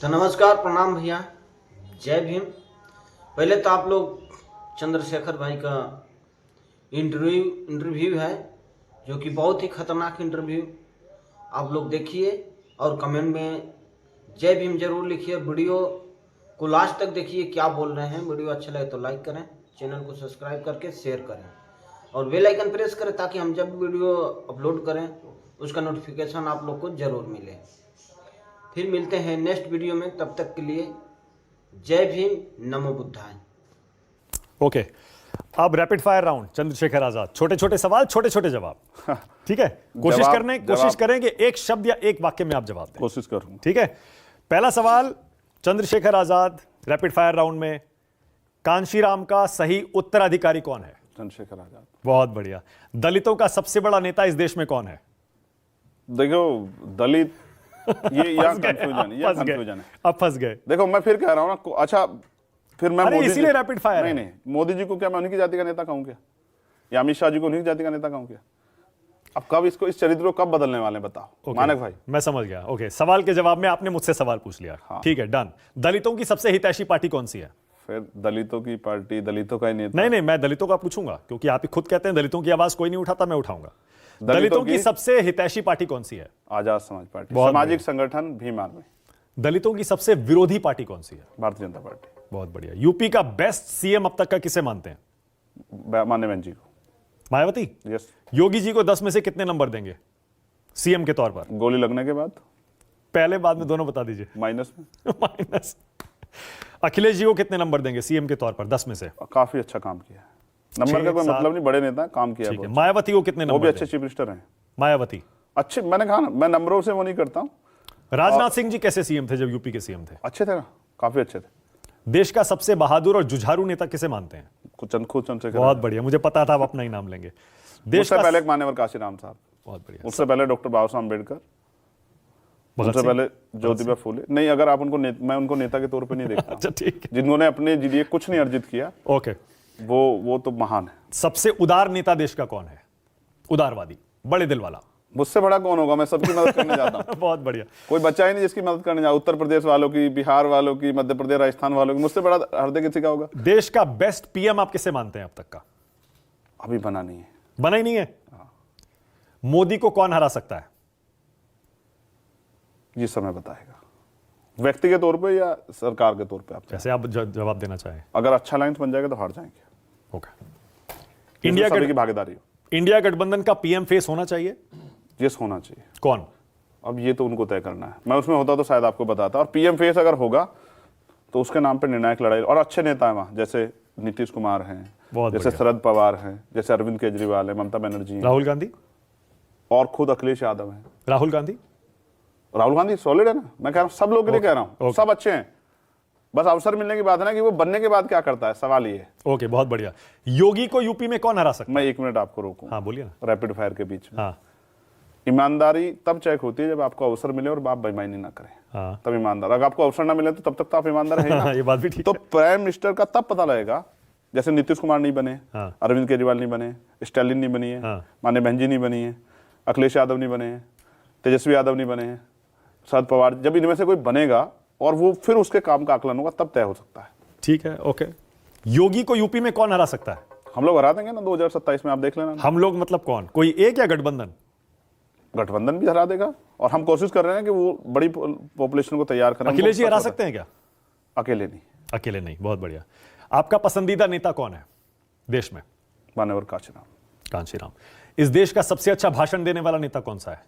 तो नमस्कार, प्रणाम भैया, जय भीम। पहले तो आप लोग चंद्रशेखर भाई का इंटरव्यू है जो कि बहुत ही खतरनाक इंटरव्यू, आप लोग देखिए और कमेंट में जय भीम जरूर लिखिए। वीडियो को लास्ट तक देखिए क्या बोल रहे हैं। वीडियो अच्छा लगे तो लाइक करें, चैनल को सब्सक्राइब करके शेयर करें और बेल आइकन प्रेस करें ताकि हम जब वीडियो अपलोड करें उसका नोटिफिकेशन आप लोग को जरूर मिले। फिर मिलते हैं नेक्स्ट वीडियो में, तब तक के लिए जय भीम, नमो बुद्धाय। ओके अब rapid fire round, Chandrashekhar Azad, छोटे छोटे सवाल, छोटे छोटे जवाब। ठीक है, कोशिश करेंगे एक शब्द या एक वाक्य में आप जवाब दें। कोशिश करूंगा। ठीक है, पहला सवाल Chandrashekhar Azad, rapid fire round में कांशीराम का सही उत्तराधिकारी कौन है? चंद्रशेखर आजाद। बहुत बढ़िया। दलितों का सबसे बड़ा नेता इस देश में कौन है? देखो दलित, ये कंफ्यूजन है। अब फंस गए। देखो मैं फिर कह रहा हूं ना, अच्छा फिर मैं मोदी इसीलिए रैपिड फायर नहीं मोदी जी को क्या मैं उन्हीं की जाति का नेता कहूं क्या, या अमित शाह जी को उन्हीं की जाति का नेता कहूं क्या? अब कब इसको, इस चरित्र को कब बदलने वाले बताओ। मानक भाई मैं समझ गया। ओके, सवाल के जवाब में आपने मुझसे सवाल पूछ लिया। हाँ। ठीक है, डन। दलितों की सबसे हितैषी पार्टी कौन सी है? फिर दलितों की पार्टी, दलितों का ही नेता। नहीं, मैं दलितों का पूछूंगा क्योंकि आप ही खुद कहते हैं दलितों की आवाज कोई नहीं उठाता, मैं उठाऊंगा। दलितों की सबसे हितैषी पार्टी कौन सी है? आजाद समाज पार्टी, सामाजिक संगठन भीम आर्मी। दलितों की सबसे विरोधी पार्टी कौन सी है? भारतीय जनता पार्टी। बहुत बढ़िया। यूपी का बेस्ट सीएम अब तक का किसे मानते हैं? माननीय बहन जी को। मायावती। यस। योगी जी को 10 में से कितने नंबर देंगे सीएम के तौर पर? गोली लगने के बाद पहले बाद में दोनों बता दीजिए। माइनस में। माइनस। अखिलेश जी को कितने नंबर देंगे सीएम के तौर पर 10 में से? काफी अच्छा काम किया। नंबर का कोई मतलब नहीं, बड़े नेता काम किया है। मायावती को कितने नंबर? वो भी अच्छे चीफ मिनिस्टर हैं मायावती। अच्छे, मैंने कहा ना मैं नंबरों से वो नहीं करता हूं। राजनाथ सिंह जी कैसे सीएम थे जब यूपी के सीएम थे? अच्छे थे ना, काफी अच्छे थे। देश का सबसे बहादुर और जुझारू नेता किसे मानते हैं? खुद चंद्रशेखर। बहुत बढ़िया, मुझे पता था आप अपना ही नाम लेंगे। देश से पहले एक मान्यवर काशीराम साहब। बहुत बढ़िया। उससे पहले डॉक्टर बाबा साहब अम्बेडकर, उससे पहले ज्योतिबा फूले। नहीं, अगर आप उनको मैं उनको नेता के तौर पे नहीं देखता। अच्छा ठीक है। जिन्होंने अपने लिए कुछ नहीं अर्जित किया, ओके, वो तो महान है। सबसे उदार नेता देश का कौन है? उदारवादी, बड़े दिल वाला। मुझसे बड़ा कौन होगा, मैं सबकी मदद करने जाता हूँ। बहुत बढ़िया। कोई बच्चा ही नहीं जिसकी मदद करने जाए। उत्तर प्रदेश वालों की, बिहार वालों की, मध्य प्रदेश, राजस्थान वालों की। मुझसे बड़ा हृदय किसी का होगा? देश का बेस्ट पीएम आप किसे मानते हैं अब तक का? अभी बना नहीं है। बना ही नहीं है। मोदी को कौन हरा सकता है? ये समय बताएगा, व्यक्ति के तौर पे या सरकार के तौर पे। आप जैसे आप जवाब देना चाहें। अगर अच्छा लाइन बन जाएगा तो हार जाएंगे। ओके। इंडिया की भागीदारी हो। इंडिया गठबंधन का पीएम फेस होना चाहिए? यस, होना चाहिए। कौन? अब ये तो उनको तय करना है। मैं उसमें होता तो शायद आपको बताता। और पीएम फेस अगर होगा तो उसके नाम पे निर्णायक लड़ाई, और अच्छे नेता है वहां, जैसे नीतीश कुमार हैं, जैसे शरद पवार हैं, जैसे अरविंद केजरीवाल है, ममता बनर्जी, राहुल गांधी, और खुद अखिलेश यादव हैं। राहुल गांधी सॉलिड है ना। मैं कह रहा हूँ सब लोग के लिए कह रहा हूँ, सब अच्छे हैं। बस अवसर मिलने की बात है ना कि वो बनने के बाद क्या करता है, सवाल ये है। ओके, बहुत बढ़िया। योगी को यूपी में कौन हरा सकता है? मैं 1 मिनट आपको रोकूं। हाँ बोलिए ना। रैपिड फायर के बीच में। हाँ। ईमानदारी तब चेक होती है जब आपको अवसर मिले और आप बेईमानी ना करें। हाँ। तब ईमानदार। अगर आपको अवसर ना मिले तो तब तक तो आप ईमानदार हैं ना। ये बात भी ठीक तो है। प्राइम मिनिस्टर का तब पता लगेगा, जैसे नीतीश कुमार नहीं बने, हाँ। अरविंद केजरीवाल नहीं बने, स्टालिन नहीं बनी है, हाँ। माननीय बहन जी नहीं बनी है, अखिलेश यादव नहीं बने हैं, तेजस्वी यादव नहीं बने हैं, शरद पवार। जब इनमें से कोई बनेगा और वो फिर उसके काम का आकलन होगा, तब तय हो सकता है। ठीक है, ओके। योगी को यूपी में कौन हरा सकता है? हम लोग हरा देंगे ना 2027 में, आप देख लेना। हम लोग मतलब कौन? कोई एक या गठबंधन? गठबंधन भी हरा देगा, और हम कोशिश कर रहे हैं कि वो बड़ी पॉपुलेशन को तैयार करें। अखिलेश जी हरा सकते हैं क्या? अकेले नहीं। अकेले नहीं। बहुत बढ़िया। आपका पसंदीदा नेता कौन है देश में? मान्यवर कांशीराम। इस देश का सबसे अच्छा भाषण देने वाला नेता कौन सा है,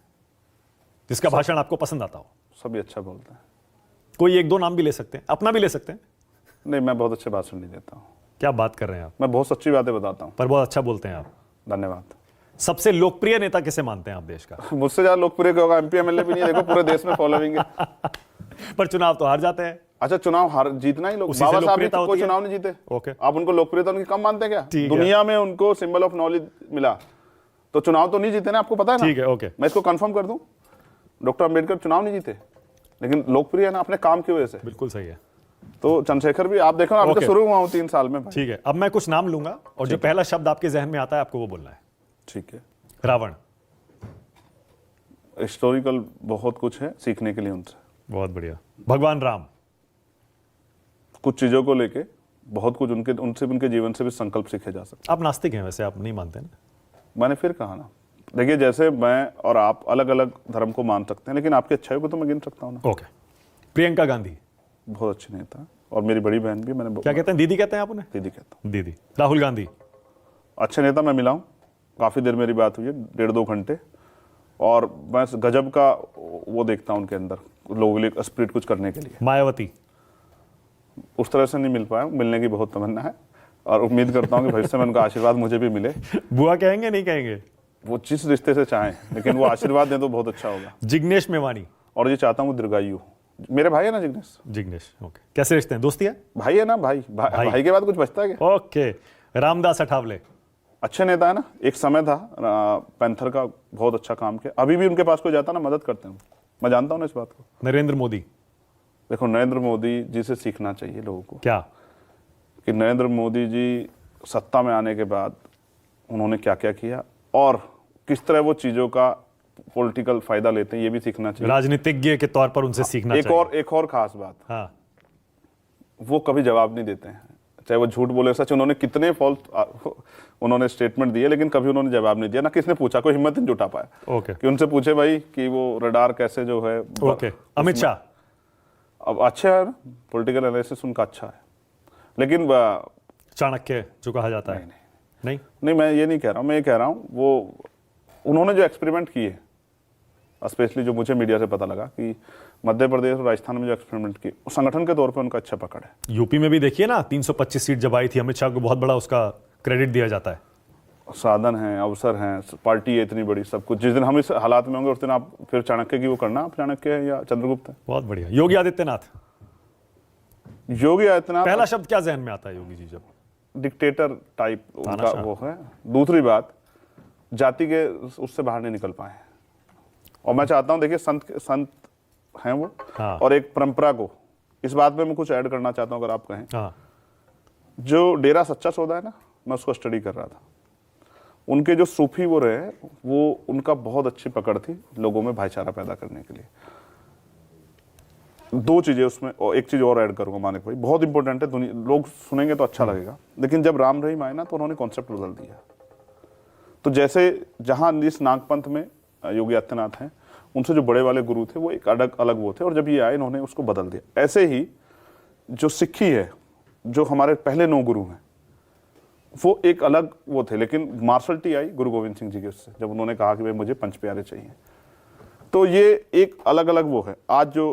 जिसका भाषण आपको पसंद आता हो? सभी अच्छा बोलते हैं। कोई एक दो नाम भी ले सकते हैं, अपना भी ले सकते हैं। नहीं, मैं बहुत अच्छे भाषण नहीं देता हूँ। क्या बात कर रहे हैं आप? मैं बहुत सच्ची बातें बताता हूँ। पर बहुत अच्छा बोलते हैं आप। धन्यवाद। सबसे लोकप्रिय नेता किसे मानते हैं आप देश का? मुझसे ज्यादा लोकप्रिय होगा एमपी एमएलए भी नहीं है। देखो पूरे देश में फॉलोइंग है। पर चुनाव तो हार जाते हैं। अच्छा, चुनाव हार जीतना ही लोग। बाबा साहब भी तो कोई चुनाव नहीं जीते। ओके। आप उनको लोकप्रियता उनकी कम मानते हैं क्या? दुनिया में उनको सिंबल ऑफ नॉलेज मिला, तो चुनाव तो नहीं जीते ना, आपको पता है ना। ठीक है, ओके। मैं इसको कंफर्म कर दूं, डॉक्टर अम्बेडकर चुनाव नहीं जीते, लेकिन लोकप्रिय है ना अपने काम की वजह से। बिल्कुल सही है। तो चंद्रशेखर भी आप देखो ना, अभी तो शुरू हुआ हूं 3 साल में। ठीक है, अब मैं कुछ नाम लूंगा और जो पहला शब्द आपके जहन में आता है आपको वो बोलना है। ठीक है। रावण। हिस्टोरिकल बहुत कुछ है सीखने के लिए उनसे। बहुत बढ़िया। भगवान राम, कुछ चीजों को लेके बहुत कुछ उनसे उनके जीवन से भी संकल्प सीखे जा सकते। आप नास्तिक हैं वैसे, आप नहीं मानते ना? मैंने फिर कहा ना, देखिए जैसे मैं और आप अलग अलग धर्म को मान सकते हैं, लेकिन आपकी अच्छाई को तो मैं गिन सकता हूँ ना। ओके। प्रियंका गांधी, बहुत अच्छे नेता है, और मेरी बड़ी बहन भी। मैंने क्या कहते हैं, दीदी कहते हैं आप उन्हें? दीदी कहता हूँ। दीदी। राहुल गांधी, अच्छे नेता, मैं मिला हूँ, काफ़ी देर मेरी बात हुई है, 1.5-2 घंटे, और मैं गजब का वो देखता हूँ उनके अंदर, लोगों के लिए स्पिरिट कुछ करने के लिए। मायावती, उस तरह से नहीं मिल पाया, मिलने की बहुत तमन्ना है, और उम्मीद करता हूँ कि भविष्य में उनका आशीर्वाद मुझे भी मिले। बुआ कहेंगे नहीं कहेंगे? वो जिस रिश्ते से चाहें, लेकिन वो आशीर्वाद दें तो बहुत अच्छा होगा। जिग्नेश मेवानी, और ये चाहता हूँ वो दीर्घायु हो। मेरे भाई है ना जिग्नेश। जिग्नेश, ओके। कैसे रिश्ते हैं, दोस्ती है? भाई है ना, भाई के बाद कुछ बचता है क्या? ओके। रामदास अठावले, अच्छे नेता है ना, एक समय था पैंथर का बहुत अच्छा काम किया, अभी भी उनके पास कोई जाता ना मदद करते हैं, मैं जानता हूँ ना इस बात को। नरेंद्र मोदी, देखो नरेंद्र मोदी जी से सीखना चाहिए लोगों को, क्या कि नरेंद्र मोदी जी सत्ता में आने के बाद उन्होंने क्या क्या किया और किस तरह वो चीज़ों का पॉलिटिकल फायदा लेते हैं, ये भी सीखना चाहिए। राजनीतिज्ञ के तौर पर उनसे सीखना चाहिए। एक और खास बात, हाँ, वो कभी जवाब नहीं देते हैं, चाहे वो झूठ बोले सच। उन्होंने कितने फॉल्स उन्होंने स्टेटमेंट दिए, लेकिन कभी उन्होंने जवाब नहीं दिया, ना किसने पूछा, कोई हिम्मत नहीं जुटा पाया ओके। कि उनसे पूछे भाई कि वो रडार कैसे जो है। ओके। अमित शाह, अब अच्छा है ना, पॉलिटिकल एनालिसिस उनका अच्छा है, लेकिन चाणक्य जो कहा जाता है। नहीं, नहीं, मैं ये नहीं कह रहा हूँ, मैं ये कह रहा हूँ वो उन्होंने जो एक्सपेरिमेंट किए, स्पेशली जो मुझे मीडिया से पता लगा कि मध्य प्रदेश और राजस्थान में जो एक्सपेरिमेंट किए, संगठन के तौर पर उनका अच्छा पकड़ है। यूपी में भी देखिए ना, 325 सीट जब आई थी, अमित शाह को बहुत बड़ा उसका क्रेडिट दिया जाता है। साधन है, अवसर हैं, पार्टी है इतनी बड़ी, सब कुछ। जिस दिन हम इस हालात में होंगे उस दिन आप फिर चाणक्य की वो करना, आप चाणक्य है या चंद्रगुप्त है। बहुत बढ़िया। योगी आदित्यनाथ, योगी आदित्यनाथ, पहला शब्द क्या जहन में आता है योगी जी जब? डिक्टेटर टाइप उनका वो है। दूसरी बात, जाति के उससे बाहर नहीं निकल पाए, और मैं चाहता हूं, देखिए संत हैं वो, हाँ। और एक परंपरा को, इस बात में मैं कुछ ऐड करना चाहता हूं अगर आप कहें। हाँ, जो डेरा सच्चा सौदा है ना, मैं उसको स्टडी कर रहा था, उनके जो सूफी वो रहे, वो उनका बहुत अच्छी पकड़ थी लोगों में भाईचारा पैदा करने के लिए। दो चीजें उसमें, और एक चीज और ऐड करूंगा मानिक भाई, बहुत इंपॉर्टेंट है, दुनिया लोग सुनेंगे तो अच्छा लगेगा, लेकिन जब राम रहीम आए ना तो उन्होंने कॉन्सेप्ट बदल दिया। तो जैसे जहां इस नागपंथ में योगी आदित्यनाथ हैं, उनसे जो बड़े वाले गुरु थे वो एक अलग वो थे, और जब ये आए इन्होंने उसको बदल दिया। ऐसे ही जो सिक्खी है, जो हमारे पहले 9 गुरु हैं, वो एक अलग वो थे, लेकिन मार्शलिटी आई गुरु गोविंद सिंह जी के उससे, जब उन्होंने कहा कि भाई मुझे पंच प्यारे चाहिए। तो ये एक अलग अलग वो है। आज जो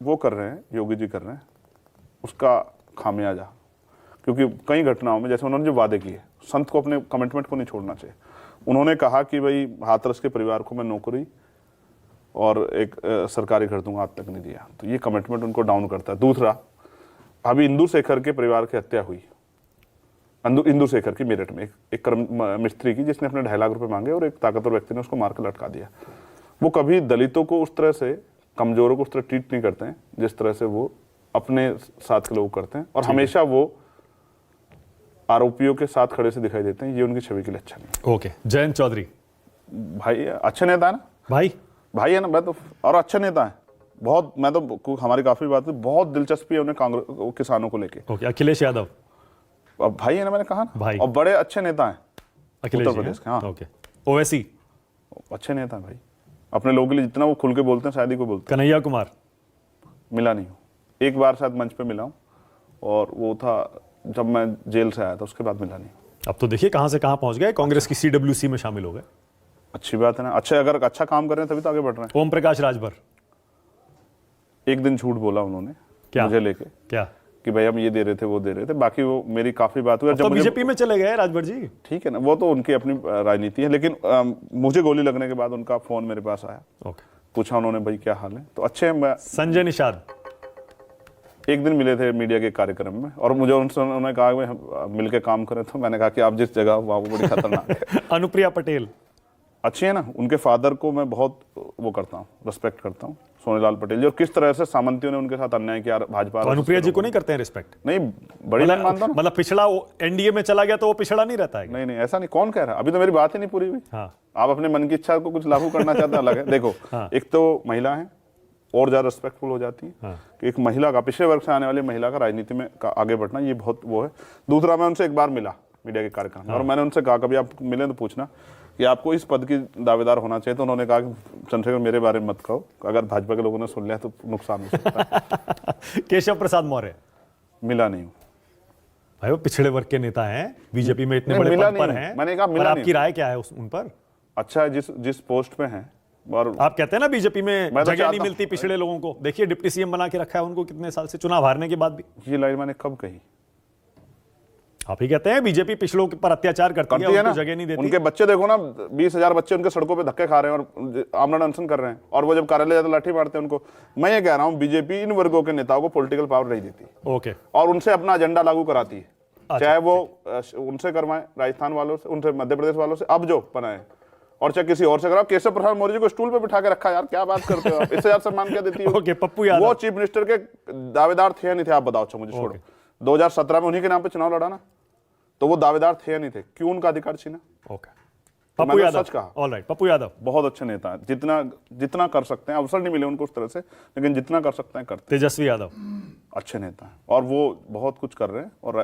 वो कर रहे हैं, योगी जी कर रहे हैं, उसका खामियाजा, क्योंकि कई घटनाओं में जैसे उन्होंने जो वादे किए, संत को अपने कमिटमेंट को नहीं छोड़ना चाहिए। उन्होंने कहा कि भाई हाथरस के परिवार को मैं नौकरी और एक सरकारी घर दूंगा, आज तक नहीं दिया, तो ये कमिटमेंट उनको डाउन करता है। दूसरा, अभी इंदु शेखर के परिवार की हत्या हुई, इंदु शेखर की मेरठ में एक मिस्त्री की, जिसने अपने 2.5 लाख रुपए मांगे और एक ताकतवर व्यक्ति ने उसको मार कर लटका दिया। वो कभी दलितों को उस तरह से, कमजोरों को उस तरह ट्रीट नहीं करते हैं जिस तरह से वो अपने साथ के लोग करते हैं, और हमेशा वो आरोपियों के साथ खड़े से दिखाई देते हैं। ये उनकी छवि के लिए अच्छा नहीं। ओके। जयंत चौधरी, भाई अच्छे नेता है ना, भाई है ना, मैं तो, और अच्छे नेता है बहुत। मैं तो, हमारी काफी बात हुई, बहुत दिलचस्पी है उन्हें कांग्रेस किसानों को लेके। ओके। अखिलेश यादव, अब भाई है ना, मैंने कहा ना भाई, और बड़े अच्छे नेता हैं अखिलेश उत्तर प्रदेश के। हाँ, ओके। ओवैसी, अच्छे नेता है भाई, अपने लोगों के लिए जितना वो खुल के बोलते हैं शायद ही को बोलते कन्हैया कुमार, मिला नहीं हूँ, एक बार शायद मंच पे मिला हूँ, और वो था जब मैं जेल से आया था, उसके बाद मिला नहीं। अब तो देखिए कहां से कहां पहुंच गए, कांग्रेस की CWC में शामिल हो गए। अच्छी बात है ना, अच्छे, अगर अच्छा काम कर रहे हैं तभी तो आगे बढ़ रहे हैं। ओम प्रकाश राजभर, एक दिन झूठ बोला उन्होंने क्या? मुझे लेके, क्या कि भाई हम ये दे रहे थे, वो दे रहे थे, बाकी वो मेरी काफी बात हुई। तो बीजेपी में चले गए राजभर जी। ठीक है ना, वो तो उनकी अपनी राजनीति है, लेकिन मुझे गोली लगने के बाद उनका फोन मेरे पास आया। ओके। पूछा उन्होंने, भाई क्या हाल है, तो अच्छे हैं। संजय निषाद, एक दिन मिले थे मीडिया के कार्यक्रम में, और मुझे उन्होंने कहा कि हम मिलकर काम करें, तो मैंने कहा कि आप जिस जगह वहाँ वो बड़ी खतरनाक है। अनुप्रिया पटेल, अच्छी है ना, उनके फादर को मैं बहुत वो करता हूँ, रिस्पेक्ट करता हूँ, सोनीलाल पटेल जी, और किस तरह से सामंतियों ने उनके साथ अन्याय किया भाजपा। तो अनुप्रिया जी को नहीं करते हैं रिस्पेक्ट? नहीं, बड़ी बहन मानता हूँ। मतलब पिछड़ा एनडीए में चला गया तो वो पिछड़ा नहीं रहता है? नहीं, ऐसा नहीं, कौन कह रहा है, अभी तो मेरी बात ही नहीं पूरी हुई। हाँ। आप अपने मन की इच्छा को कुछ लागू करना चाहते हैं, अलग है। देखो, एक तो महिला है, और ज़्यादा रिस्पेक्टफुल हो जाती है। हाँ। कि एक महिला का, पिछड़े वर्ग से आने वाली महिला का राजनीति में आगे बढ़ना, ये बहुत वो है। दूसरा, मैं उनसे एक बार मिला मीडिया के कार्यक्रम में, और मैंने उनसे कहा कभी आप मिले तो पूछना कि आपको इस पद की दावेदार होना चाहिए। तो उन्होंने कहा कि चंद्रशेखर मेरे बारे में मत कहो, अगर भाजपा के लोगों ने सुन लिया तो नुकसान हो सकता है। केशव प्रसाद मौर्य मिला नहीं हूँ भाई, वो पिछड़े वर्ग के नेता हैं, बीजेपी में इतने नहीं, बड़े मिला पद पर नहीं हूँ। हैं। मैंने कहा पर मिला आपकी नहीं। राय क्या है उन पर? अच्छा है जिस पोस्ट पे हैं, और आप कहते हैं ना बीजेपी में मैं तो जगह नहीं चाहता मिलती पिछड़े लोगों को। देखिए डिप्टी सीएम बना के रखा है उनको कितने साल से, चुनाव हारने के बाद भी। ये लाइन मैंने कब कही? आप ही कहते हैं बीजेपी पिछड़ों पर अत्याचार करती है, ना, उनको जगह नहीं देती। उनके बच्चे देखो ना, 20,000 बच्चे उनके सड़कों पे धक्के खा रहे हैं और आमरण अनशन कर रहे हैं, और वो जब कार्यालय जाते लाठी मारते हैं उनको। मैं ये कह रहा हूँ बीजेपी इन वर्गों के नेताओं को पॉलिटिकल पावर नहीं देती, ओके, और उनसे अपना एजेंडा लागू कराती है। चाहे वो उनसे करवाएं, राजस्थान वालों से, उनसे मध्य प्रदेश वालों से, अब जो बनाए, और चाहे किसी और से कराओ। केशव प्रसाद मौर्य जी को स्टूल पे बिठा के रखा, यार क्या बात करते हो आप? इससे ज्यादा सम्मान क्या देती है? ओके, पप्पू यादव। वो चीफ मिनिस्टर के दावेदार थे या नहीं थे, आप बताओ। अच्छा मुझे छोड़ो, 2017 में उन्हीं के नाम पे चुनाव लड़ा ना, तो वो दावेदार थे या नहीं थे? क्यों उनका अधिकार छीना? ओके, तो पप्पू मैंने यादव, सच कहा। ऑलराइट, पप्पू यादव बहुत अच्छे नेता हैं, जितना कर सकते हैं। अवसर नहीं मिले उनको उस तरह से, लेकिन जितना कर सकते हैं करते तेजस्वी यादव, हैं। अच्छे नेता हैं और वो बहुत कुछ कर रहे हैं, और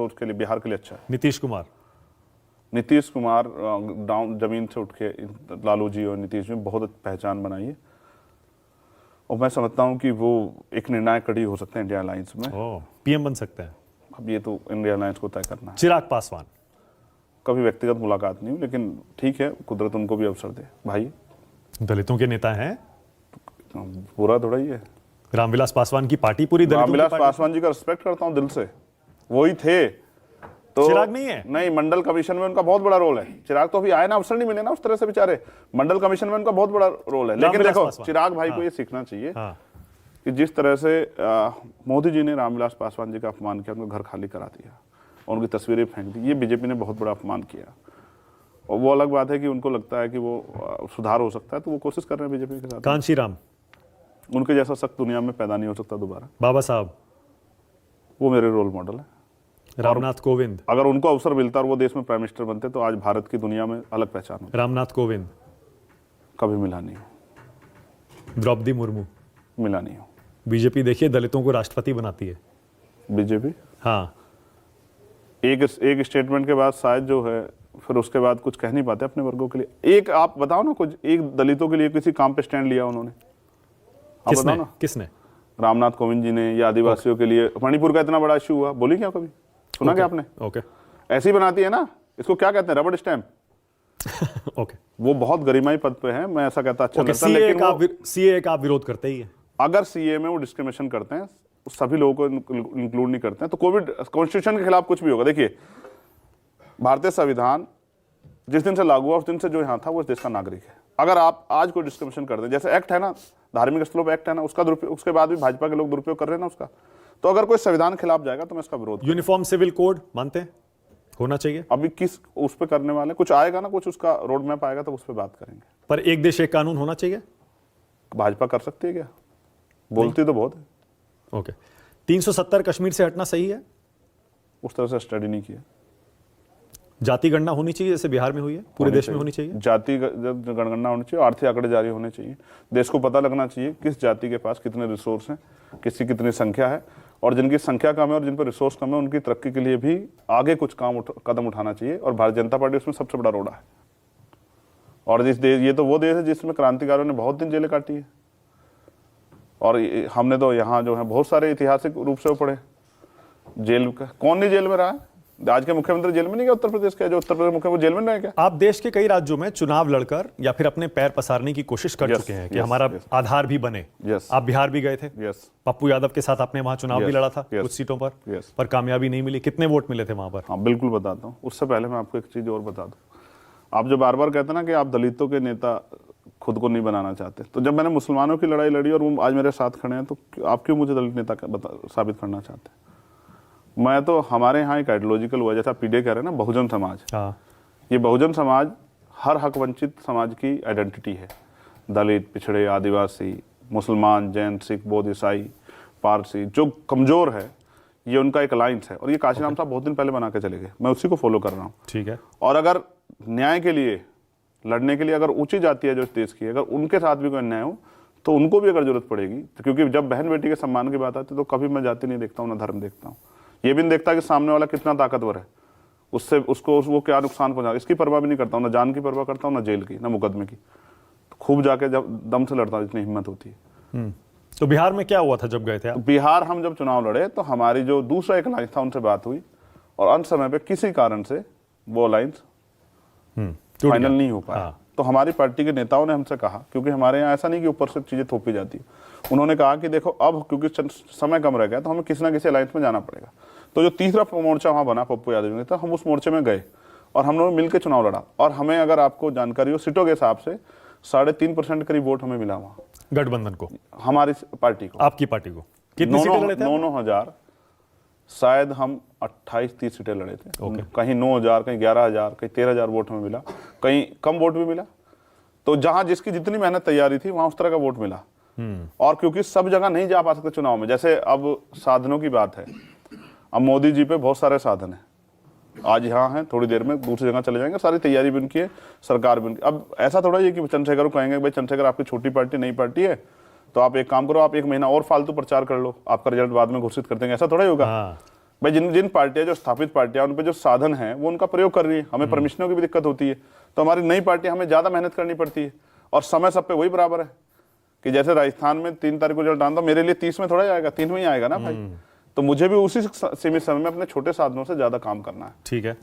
उसके लिए, बिहार के लिए अच्छा है। नीतीश कुमार डाउन जमीन से उठ के लालू जी और नीतीश में बहुत पहचान बनाई है, और मैं समझता हूं कि वो एक निर्णायक कड़ी हो सकते हैं इंडिया अलायंस में। पीएम बन सकते हैं। अब ये तो इंडिया अलायंस को तय करना है। चिराग पासवान, कभी व्यक्तिगत मुलाकात नहीं हुई, लेकिन ठीक है, कुदरत उनको भी अवसर दे। भाई दलितों के नेता हैं, पूरा थोड़ा ही है। रामविलास पासवान की पार्टी पूरी दलितों की रामविलास पार्टी। पासवान जी का रिस्पेक्ट करता हूं दिल से, वही थे। तो चिराग नहीं है? नहीं, मंडल कमीशन में उनका बहुत बड़ा रोल है। चिराग तो अभी आए ना, अवसर नहीं मिले ना उस तरह से बेचारे। मंडल कमीशन में उनका बहुत बड़ा रोल है। लेकिन रामविलास देखो, पासवान। चिराग भाई को ये सीखना चाहिए हाँ, कि जिस तरह से मोदी जी ने रामविलास पासवान जी का अपमान किया, उनका घर खाली करा दिया और उनकी तस्वीरें फेंक दी, ये बीजेपी ने बहुत बड़ा अपमान किया। और वो अलग बात है कि उनको लगता है कि वो सुधार हो सकता है, तो वो कोशिश कर रहे हैं बीजेपी के साथ। कांशी राम, उनके जैसा सख्त दुनिया में पैदा नहीं हो सकता दोबारा। बाबा साहब, वो मेरे रोल मॉडल है। रामनाथ कोविंद, अगर उनको अवसर मिलता और वो देश में प्राइम मिनिस्टर बनते, तो आज भारत की दुनिया में अलग पहचान होती। रामनाथ कोविंद, कभी मिला नहीं हो, द्रौपदी मुर्मू। मिला नहीं हो। बीजेपी देखिए दलितों को राष्ट्रपति बनाती है। बीजेपी हाँ, एक स्टेटमेंट के बाद शायद जो है, फिर उसके बाद कुछ कह नहीं पाते अपने वर्गों के लिए। एक आप बताओ ना, कुछ एक दलितों के लिए किसी काम पे स्टैंड लिया उन्होंने? आप बताओ ना। किसने? रामनाथ कोविंद जी ने, या आदिवासियों के लिए मणिपुर का इतना बड़ा इश्यू हुआ, बोली क्या कभी? सुना क्या आपने? ओके, ऐसी बनाती है ना, इसको क्या कहते हैं, रबड़ स्टैम्प। ओके, वो बहुत गरिमाई पद पे है, मैं ऐसा कहता अच्छा लगता है। सीए लेकिन वो, सीए का आप विरोध करते ही है। अगर सीए में वो डिस्क्रिमिनेशन करते हैं, सभी लोगों को इंक्लूड नहीं करते हैं, तो कोविड कॉन्स्टिट्यूशन के खिलाफ कुछ भी होगा। देखिए, भारतीय संविधान जिस दिन से लागू हुआ, उस दिन से जो यहाँ था वो इस देश का नागरिक है। अगर आप आज कोई डिस्क्रिमिनेशन कर दें, जैसे एक्ट है ना, धार्मिक स्थलों पर एक्ट है ना, उसका दुरुपयोग, उसके बाद भी भाजपा के लोग दुरुपयोग कर रहे हैं ना उसका, तो अगर कोई संविधान खिलाफ जाएगा तो मैं इसका विरोध। यूनिफॉर्म सिविल कोड मानते हैं होना चाहिए? अभी किस उस पर करने वाले, कुछ आएगा ना, कुछ उसका रोड मैप आएगा तो उस पर बात करेंगे। पर एक देश एक कानून होना चाहिए? भाजपा कर सकती है क्या? बोलती तो बहुत है। ओके, 370 कश्मीर से हटना सही है? उस तरह से स्टडी नहीं किया। जाति गणना होनी चाहिए जैसे बिहार में हुई है, पूरे देश में होनी चाहिए। जाति जनगणना होनी चाहिए, आर्थिक आंकड़े जारी होने चाहिए, देश को पता लगना चाहिए किस जाति के पास कितने रिसोर्स हैं, किसकी कितनी संख्या है, और जिनकी संख्या कम है और जिन पर रिसोर्स कम है उनकी तरक्की के लिए भी आगे कुछ कदम उठाना चाहिए। और भारतीय जनता पार्टी उसमें सबसे बड़ा रोड़ा है। और ये तो वो देश है जिसमें क्रांतिकारियों ने बहुत दिन जेलें काटी है, और हमने तो यहाँ जो है बहुत सारे ऐतिहासिक रूप से वो पढ़े। जेल का कौन नहीं जेल में रहा है? आज के मुख्यमंत्री जेल में नहीं गया उत्तर प्रदेश के? जो उत्तर प्रदेश मुख्यमंत्री जेल में नहीं है क्या? आप देश के कई राज्यों में चुनाव लड़कर या फिर अपने पैर पसारने की कोशिश कर चुके हैं कि हमारा आधार भी बने। आप बिहार भी गए थे, पप्पू यादव के साथ आपने वहां चुनाव भी लड़ा था कुछ सीटों पर कामयाबी नहीं मिली। कितने वोट मिले थे वहां पर? हाँ बिल्कुल बताता हूँ। उससे पहले मैं आपको एक चीज और बता दूं। आप जो बार बार कहते हैं ना कि आप दलितों के नेता खुद को नहीं बनाना चाहते, तो जब मैंने मुसलमानों की लड़ाई लड़ी और वो आज मेरे साथ खड़े हैं, तो आप क्यों मुझे दलित नेता साबित करना चाहते हैं? मैं तो, हमारे यहाँ एक आइडियोलॉजिकल हुआ, जैसा पीडे कह रहे हैं ना, बहुजन समाज। ये बहुजन समाज हर हक वंचित समाज की आइडेंटिटी है। दलित, पिछड़े, आदिवासी, मुसलमान, जैन, सिख, बौद्ध, ईसाई, पारसी, जो कमजोर है, ये उनका एक अलायंस है। और ये काशीराम साहब बहुत दिन पहले बना के चले गए, मैं उसी को फॉलो कर रहा हूँ। ठीक है। और अगर न्याय के लिए लड़ने के लिए अगर ऊंची जाति है जो इस देश की, अगर उनके साथ भी कोई अन्याय हो, तो उनको भी अगर जरूरत पड़ेगी, तो क्योंकि जब बहन बेटी के सम्मान की बात आती है तो कभी मैं जाति नहीं देखता हूँ, ना धर्म देखता हूँ। ये भी नहीं देखता कि सामने वाला कितना ताकतवर है, उससे उसको वो क्या नुकसान पहुंचा, इसकी परवाह भी नहीं करता हूँ, ना जान की परवाह करता हूँ, ना जेल की, ना मुकदमे की। तो खूब जाके जब दम से लड़ता हूँ, जितनी हिम्मत होती है। तो बिहार में क्या हुआ था जब गए थे आप? तो बिहार हम जब चुनाव लड़े तो हमारी जो दूसरा एक अलायंस था उनसे बात हुई, और अंत समय पे किसी कारण से वो अलायंस फाइनल नहीं हो पाया। तो हमारी पार्टी के नेताओं ने हमसे कहा, क्योंकि हमारे यहाँ ऐसा नहीं कि ऊपर से चीजें थोपी जाती है, उन्होंने कहा कि देखो अब क्योंकि समय कम रह गया तो हमें किसी ना किसी अलायंस में जाना पड़ेगा। तो जो तीसरा मोर्चा वहां बना पप्पू यादव ने, तो हम उस मोर्चे में गए और हम लोग मिलकर चुनाव लड़ा, और हमें, अगर आपको जानकारी हो, सीटों के हिसाब से 3.5% करीब वोट हमें मिला वहां, गठबंधन को, हमारी पार्टी को। आपकी पार्टी को कितनी सीटें लड़े थे? 9,000, शायद हम 28-30 सीटें लड़े थे। कहीं 9,000, कहीं 11,000, कहीं 13,000 वोट हमें मिला, कहीं कम वोट भी मिला। तो जहां जिसकी जितनी मेहनत तैयारी थी वहां उस तरह का वोट मिला। और क्योंकि सब जगह नहीं जा पा सकते चुनाव में, जैसे अब साधनों की बात है, अब मोदी जी पे बहुत सारे साधन है, आज यहाँ हैं, थोड़ी देर में दूसरी जगह चले जाएंगे, सारी तैयारी भी उनकी है, सरकार भी उनकी। अब ऐसा थोड़ा है कि चंद्रशेखर को कहेंगे भाई चंद्रशेखर आपकी छोटी पार्टी, नई पार्टी है, तो आप एक काम करो, आप 1 महीना और फालतू प्रचार कर लो, आपका रिजल्ट बाद में घोषित कर देंगे, ऐसा थोड़ा ही होगा। भाई जिन पार्टियां, जो स्थापित पार्टियां, उन पे जो साधन है वो उनका प्रयोग कर रही है। हमें परमिशनों की भी दिक्कत होती है, तो हमारी नई पार्टी, हमें ज्यादा मेहनत करनी पड़ती है, और समय सब पे वही बराबर है कि जैसे राजस्थान में 3 तारीख को रिजल्ट आना, मेरे लिए 30 में थोड़ा ही आएगा, 3 में ही आएगा ना भाई। तो मुझे भी उसी सीमित समय में अपने छोटे साधनों से ज्यादा काम करना है। ठीक है।